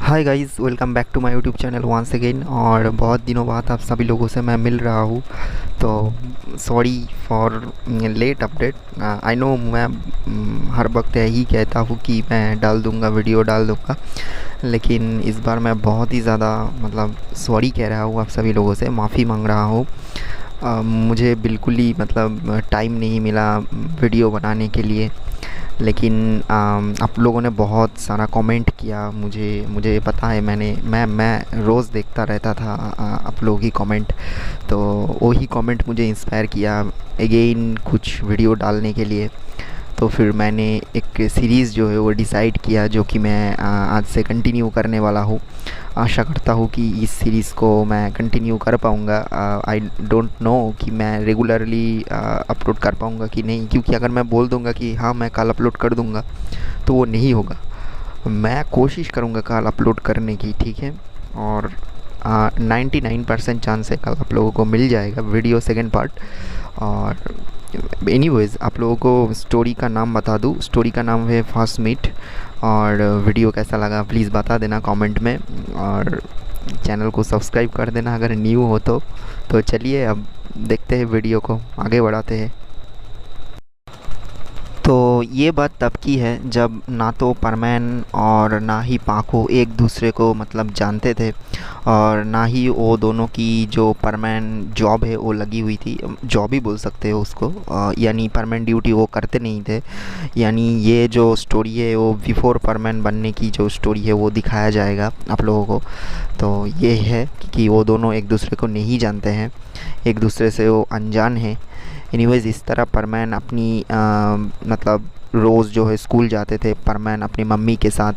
Hi guys, welcome back to my YouTube channel once again. और बहुत दिनों बाद आप सभी लोगों से मैं मिल रहा हूँ, तो sorry for late update. I know मैं हर वक्त यही कहता हूँ कि मैं डाल दूँगा, वीडियो डाल दूँगा, लेकिन इस बार मैं बहुत ही ज़्यादा सॉरी कह रहा हूँ, आप सभी लोगों से माफ़ी मांग रहा हूँ। मुझे बिल्कुल ही टाइम नहीं मिला वीडियो बनाने के लिए, लेकिन आप लोगों ने बहुत सारा कमेंट किया। मुझे पता है, मैं रोज़ देखता रहता था आप लोगों की कमेंट, तो वही कमेंट मुझे इंस्पायर किया अगेन कुछ वीडियो डालने के लिए। तो फिर मैंने एक सीरीज़ जो है वो डिसाइड किया, जो कि मैं आज से कंटिन्यू करने वाला हूँ। आशा करता हूँ कि इस सीरीज़ को मैं कंटिन्यू कर पाऊँगा। आई डोंट नो कि मैं रेगुलरली अपलोड कर पाऊँगा कि नहीं, क्योंकि अगर मैं बोल दूँगा कि हाँ मैं कल अपलोड कर दूँगा तो वो नहीं होगा। मैं कोशिश करूँगा कल अपलोड करने की, ठीक है। और 99% चांस है कल आप लोगों को मिल जाएगा वीडियो सेकेंड पार्ट। और एनीवेज़, आप लोगों को स्टोरी का नाम बता दूँ। स्टोरी का नाम है फर्स्ट मीट। और वीडियो कैसा लगा प्लीज़ बता देना कमेंट में, और चैनल को सब्सक्राइब कर देना अगर न्यू हो तो चलिए अब देखते हैं, वीडियो को आगे बढ़ाते हैं। तो ये बात तब की है जब ना तो परमैन और ना ही पाको एक दूसरे को जानते थे, और ना ही वो दोनों की जो परमैन जॉब है वो लगी हुई थी। जॉब ही बोल सकते हो उसको, यानी परमैन ड्यूटी वो करते नहीं थे। यानी ये जो स्टोरी है वो बिफोर परमैन बनने की जो स्टोरी है वो दिखाया जाएगा आप लोगों को। तो ये है कि वो दोनों एक दूसरे को नहीं जानते हैं, एक दूसरे से वो अनजान हैं। एनीवेज़, इस तरह परमैन अपनी रोज़ जो है स्कूल जाते थे परमैन अपनी मम्मी के साथ,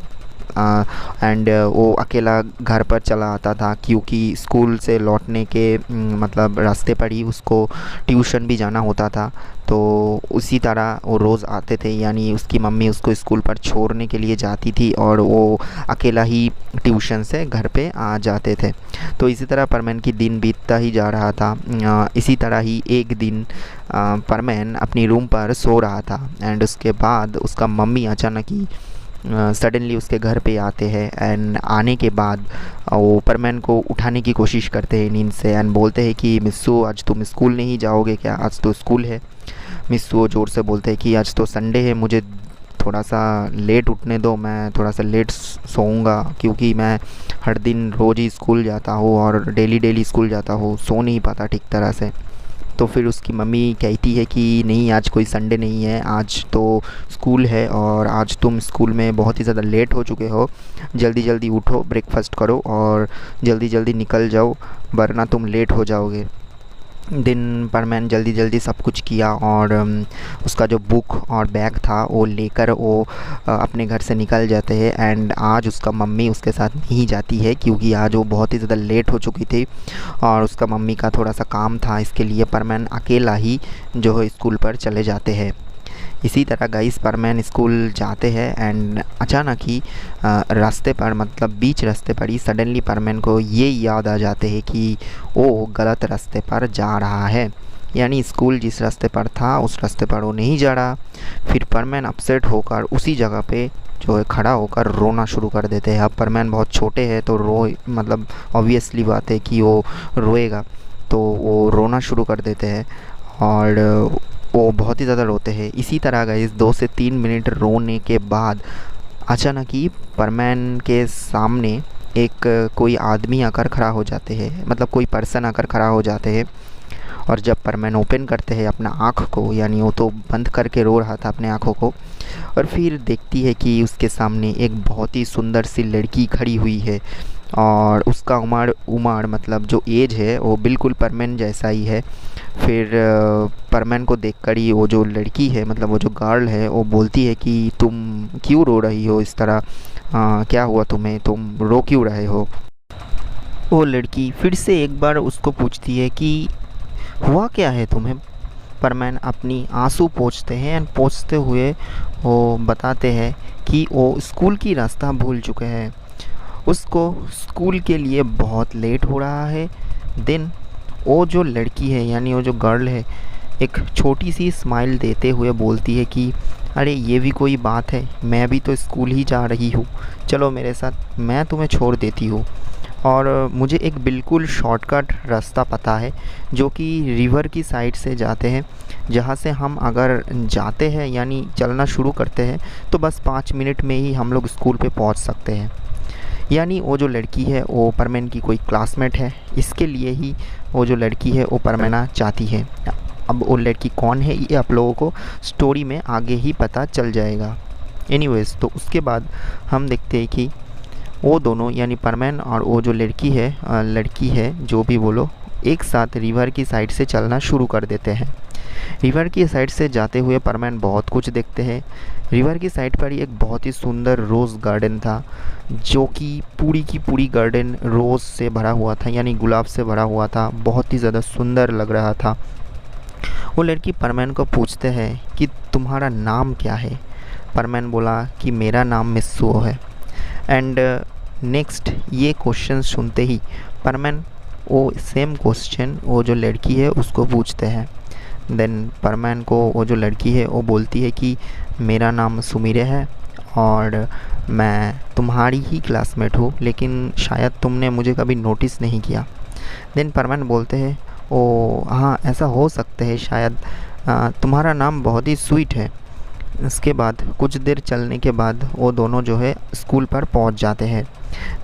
एंड वो अकेला घर पर चला आता था, क्योंकि स्कूल से लौटने के रास्ते पर ही उसको ट्यूशन भी जाना होता था। तो उसी तरह वो रोज़ आते थे, यानी उसकी मम्मी उसको स्कूल पर छोड़ने के लिए जाती थी और वो अकेला ही ट्यूशन से घर पे आ जाते थे। तो इसी तरह परमैन की दिन बीतता ही जा रहा था। इसी तरह ही एक दिन परमैन अपनी रूम पर सो रहा था, एंड उसके बाद उसका मम्मी अचानक ही सडनली उसके घर पे आते हैं। एंड आने के बाद वो परमैन को उठाने की कोशिश करते हैं नींद से, एंड बोलते हैं कि मिस्सू आज तुम स्कूल नहीं जाओगे क्या, आज तो स्कूल है। मिस्सू ज़ोर से बोलते हैं कि आज तो संडे है, मुझे थोड़ा सा लेट उठने दो, मैं थोड़ा सा लेट सोऊंगा, क्योंकि मैं हर दिन रोज़ ही स्कूल जाता हूँ और डेली स्कूल जाता हूँ, सो नहीं पाता ठीक तरह से। तो फिर उसकी मम्मी कहती है कि नहीं, आज कोई संडे नहीं है, आज तो स्कूल है, और आज तुम स्कूल में बहुत ही ज़्यादा लेट हो चुके हो, जल्दी जल्दी उठो, ब्रेकफास्ट करो और जल्दी जल्दी निकल जाओ, वरना तुम लेट हो जाओगे। दिन परमैन जल्दी जल्दी सब कुछ किया, और उसका जो बुक और बैग था वो लेकर वो अपने घर से निकल जाते हैं। एंड आज उसका मम्मी उसके साथ नहीं जाती है, क्योंकि आज वो बहुत ही ज़्यादा लेट हो चुकी थी और उसका मम्मी का थोड़ा सा काम था, इसके लिए परमैन अकेला ही जो है स्कूल पर चले जाते हैं। इसी तरह गाइस परमैन स्कूल जाते हैं, एंड अचानक ही रास्ते पर बीच रास्ते पर ही सडनली परमैन को ये याद आ जाते हैं कि वो गलत रास्ते पर जा रहा है, यानी स्कूल जिस रास्ते पर था उस रास्ते पर वो नहीं जा रहा। फिर परमैन अपसेट होकर उसी जगह पे जो है खड़ा होकर रोना शुरू कर देते हैं। अब परमैन बहुत छोटे हैं तो ऑब्वियसली बात है कि वो रोएगा, तो वो रोना शुरू कर देते हैं और वो बहुत ही ज़्यादा रोते हैं। इसी तरह गाइस 2 से 3 मिनट रोने के बाद अचानक ही परमैन के सामने एक कोई आदमी आकर खड़ा हो जाते हैं, कोई पर्सन आकर खड़ा हो जाते हैं। और जब परमैन ओपन करते हैं अपना आँख को, यानी वो तो बंद करके रो रहा था अपने आँखों को, और फिर देखती है कि उसके सामने एक बहुत ही सुंदर सी लड़की खड़ी हुई है, और उसका उम्र जो एज है वो बिल्कुल परमैन जैसा ही है। फिर परमैन को देखकर ही वो जो लड़की है, वो जो गर्ल है, वो बोलती है कि तुम क्यों रो रही हो इस तरह, क्या हुआ तुम्हें, तुम रो क्यों रहे हो। वो लड़की फिर से एक बार उसको पूछती है कि हुआ क्या है तुम्हें। परमैन अपनी आंसू पोंछते हैं, एंड पोंछते हुए वो बताते हैं कि वो स्कूल की रास्ता भूल चुके हैं, उसको स्कूल के लिए बहुत लेट हो रहा है। देन वो जो लड़की है, यानी वो जो गर्ल है, एक छोटी सी स्माइल देते हुए बोलती है कि अरे ये भी कोई बात है, मैं भी तो स्कूल ही जा रही हूँ, चलो मेरे साथ, मैं तुम्हें छोड़ देती हूँ। और मुझे एक बिल्कुल शॉर्टकट रास्ता पता है जो कि रिवर की साइड से जाते हैं, जहाँ से हम अगर जाते हैं यानी चलना शुरू करते हैं तो बस 5 मिनट में ही हम लोग स्कूल पे पहुँच सकते हैं। यानी वो जो लड़की है वो परमैन की कोई क्लासमेट है, इसके लिए ही वो जो लड़की है वो परमैना चाहती है। अब वो लड़की कौन है ये आप लोगों को स्टोरी में आगे ही पता चल जाएगा। एनीवेज़, तो उसके बाद हम देखते हैं कि वो दोनों यानी परमैन और वो जो लड़की है जो भी बोलो, एक साथ रिवर की साइड से चलना शुरू कर देते हैं। रिवर की साइड से जाते हुए परमैन बहुत कुछ देखते हैं। रिवर की साइड पर ही एक बहुत ही सुंदर रोज़ गार्डन था, जो कि पूरी की पूरी गार्डन रोज़ से भरा हुआ था, यानी गुलाब से भरा हुआ था, बहुत ही ज़्यादा सुंदर लग रहा था। वो लड़की परमैन को पूछते हैं कि तुम्हारा नाम क्या है। परमैन बोला कि मेरा नाम मिस्सुओ है। एंड नेक्स्ट ये क्वेश्चन सुनते ही परमैन वो सेम क्वेश्चन वो जो लड़की है उसको पूछते हैं। देन परमैन को वो जो लड़की है वो बोलती है कि मेरा नाम सुमिरे है और मैं तुम्हारी ही क्लासमेट हूँ, लेकिन शायद तुमने मुझे कभी नोटिस नहीं किया। देन परमैन बोलते हैं ओ हाँ, ऐसा हो सकता है शायद, तुम्हारा नाम बहुत ही स्वीट है। इसके बाद कुछ देर चलने के बाद वो दोनों जो है स्कूल पर पहुंच जाते हैं।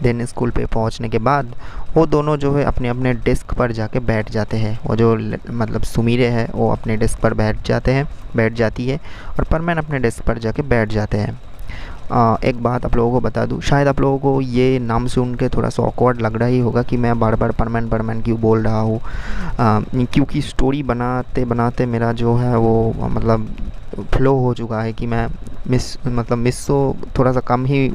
देन स्कूल पे पहुंचने के बाद वो दोनों जो है अपने अपने डेस्क पर जाके बैठ जाते हैं। वो जो मतलब सुमीरे है वो अपने डेस्क पर बैठ जाती है और परमैन अपने डेस्क पर जाके बैठ जाते हैं। एक बात आप लोगों को बता दूं, शायद आप लोगों को ये नाम सुन के थोड़ा सा ऑकवर्ड लग रहा ही होगा कि मैं बार बार परमैन क्यों बोल रहा हूँ, क्योंकि स्टोरी बनाते बनाते मेरा जो है वो मतलब फ्लो हो चुका है कि मैं मिस्सो थोड़ा सा कम ही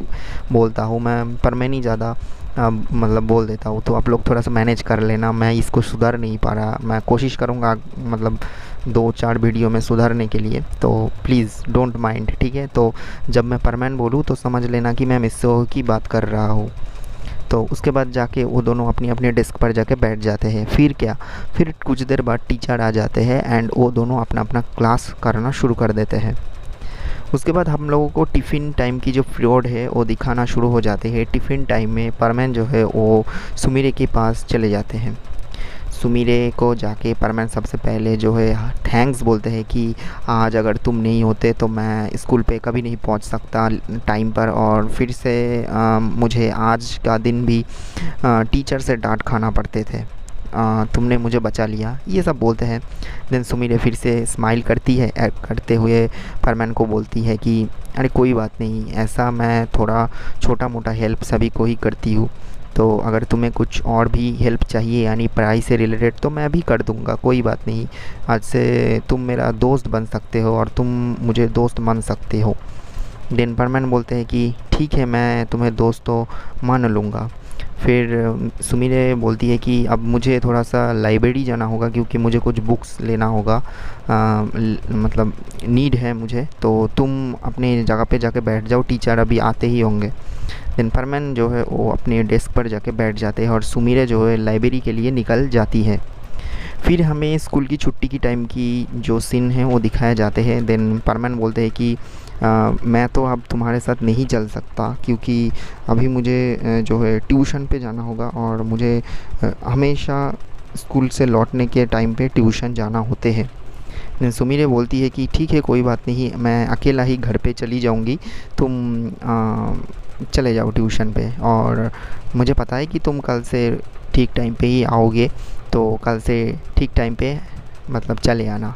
बोलता हूँ, मैं परमैन ही ज़्यादा मतलब बोल देता हूँ। तो आप लोग थोड़ा सा मैनेज कर लेना, मैं इसको सुधार नहीं पा रहा, मैं कोशिश करूँगा मतलब 2-4 वीडियो में सुधारने के लिए, तो प्लीज़ डोंट माइंड, ठीक है। तो जब मैं परमैन बोलूँ तो समझ लेना कि मैं मिस्सो की बात कर रहा हूँ। तो उसके बाद जाके वो दोनों अपनी अपनी डेस्क पर जाके बैठ जाते हैं। फिर क्या, फिर कुछ देर बाद टीचर आ जाते हैं एंड वो दोनों अपना अपना क्लास करना शुरू कर देते हैं। उसके बाद हम लोगों को टिफ़िन टाइम की जो पीरियड है वो दिखाना शुरू हो जाते हैं। टिफ़िन टाइम में परमैन जो है वो सुमिरे के पास चले जाते हैं। सुमिरे को जाके परमैन सबसे पहले जो है थैंक्स बोलते हैं कि आज अगर तुम नहीं होते तो मैं स्कूल पे कभी नहीं पहुंच सकता टाइम पर, और फिर से मुझे आज का दिन भी टीचर से डांट खाना पड़ते थे, तुमने मुझे बचा लिया, ये सब बोलते हैं। देन सुमिरे फिर से स्माइल करती है, करते हुए परमैन को बोलती है कि अरे कोई बात नहीं, ऐसा मैं थोड़ा छोटा मोटा हेल्प सभी को ही करती हूँ, तो अगर तुम्हें कुछ और भी हेल्प चाहिए यानी पढ़ाई से रिलेटेड तो मैं भी कर दूँगा, कोई बात नहीं, आज से तुम मेरा दोस्त बन सकते हो और तुम मुझे दोस्त मान सकते हो। देन परमैन बोलते हैं कि ठीक है, मैं तुम्हें दोस्त तो मान लूँगा। फिर सुमिरे बोलती है कि अब मुझे थोड़ा सा लाइब्रेरी जाना होगा क्योंकि मुझे कुछ बुक्स लेना होगा, मतलब नीड है मुझे, तो तुम अपनी जगह पे जाके बैठ जाओ, टीचर अभी आते ही होंगे। देन परमैन जो है वो अपने डेस्क पर जाके बैठ जाते हैं और सुमिरे जो है लाइब्रेरी के लिए निकल जाती है। फिर हमें स्कूल की छुट्टी की टाइम की जो सीन है वो दिखाए जाते हैं। देन परमैन बोलते हैं कि मैं तो अब तुम्हारे साथ नहीं चल सकता क्योंकि अभी मुझे जो है ट्यूशन पे जाना होगा और मुझे हमेशा स्कूल से लौटने के टाइम पे ट्यूशन जाना होते हैं। सुमिरे बोलती है कि ठीक है, कोई बात नहीं, मैं अकेला ही घर पे चली जाऊंगी, तुम चले जाओ ट्यूशन पे, और मुझे पता है कि तुम कल से ठीक टाइम पे ही आओगे, तो कल से ठीक टाइम पे मतलब चले आना।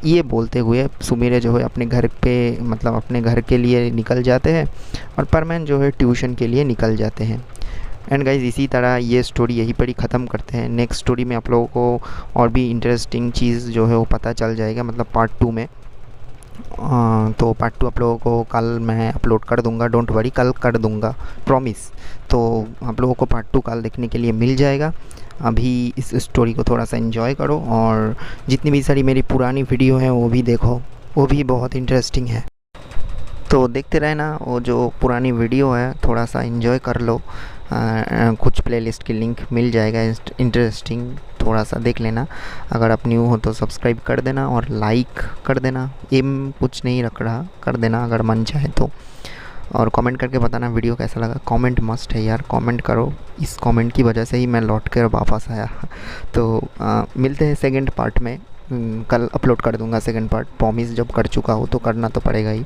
ये बोलते हुए सुमिरे जो है अपने घर पे मतलब अपने घर के लिए निकल जाते हैं और परमैन जो है ट्यूशन के लिए निकल जाते हैं। एंड गाइज इसी तरह ये स्टोरी यहीं पर ही ख़त्म करते हैं। नेक्स्ट स्टोरी में आप लोगों को और भी इंटरेस्टिंग चीज़ जो है वो पता चल जाएगा, मतलब पार्ट 2 में। तो पार्ट 2 आप लोगों को कल मैं अपलोड कर दूंगा, डोंट वरी, कल कर दूंगा, प्रॉमिस। तो आप लोगों को पार्ट 2 कल देखने के लिए मिल जाएगा। अभी इस स्टोरी को थोड़ा सा एंजॉय करो और जितनी भी सारी मेरी पुरानी वीडियो हैं वो भी देखो, वो भी बहुत इंटरेस्टिंग है। तो देखते रहना, वो जो पुरानी वीडियो है थोड़ा सा एंजॉय कर लो। कुछ प्लेलिस्ट की लिंक मिल जाएगा इंटरेस्टिंग, थोड़ा सा देख लेना। अगर आप न्यू हो तो सब्सक्राइब कर देना और लाइक कर देना, एम कुछ नहीं रख रहा, कर देना अगर मन चाहे तो। और कमेंट करके बताना वीडियो कैसा लगा, कमेंट मस्ट है यार, कमेंट करो, इस कमेंट की वजह से ही मैं लौट कर वापस आया। तो मिलते हैं सेकंड पार्ट में। कल अपलोड कर दूंगा सेकंड पार्ट, प्रॉमिस जब कर चुका हो तो करना तो पड़ेगा ही।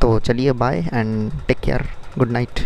तो चलिए bye and take care, good night.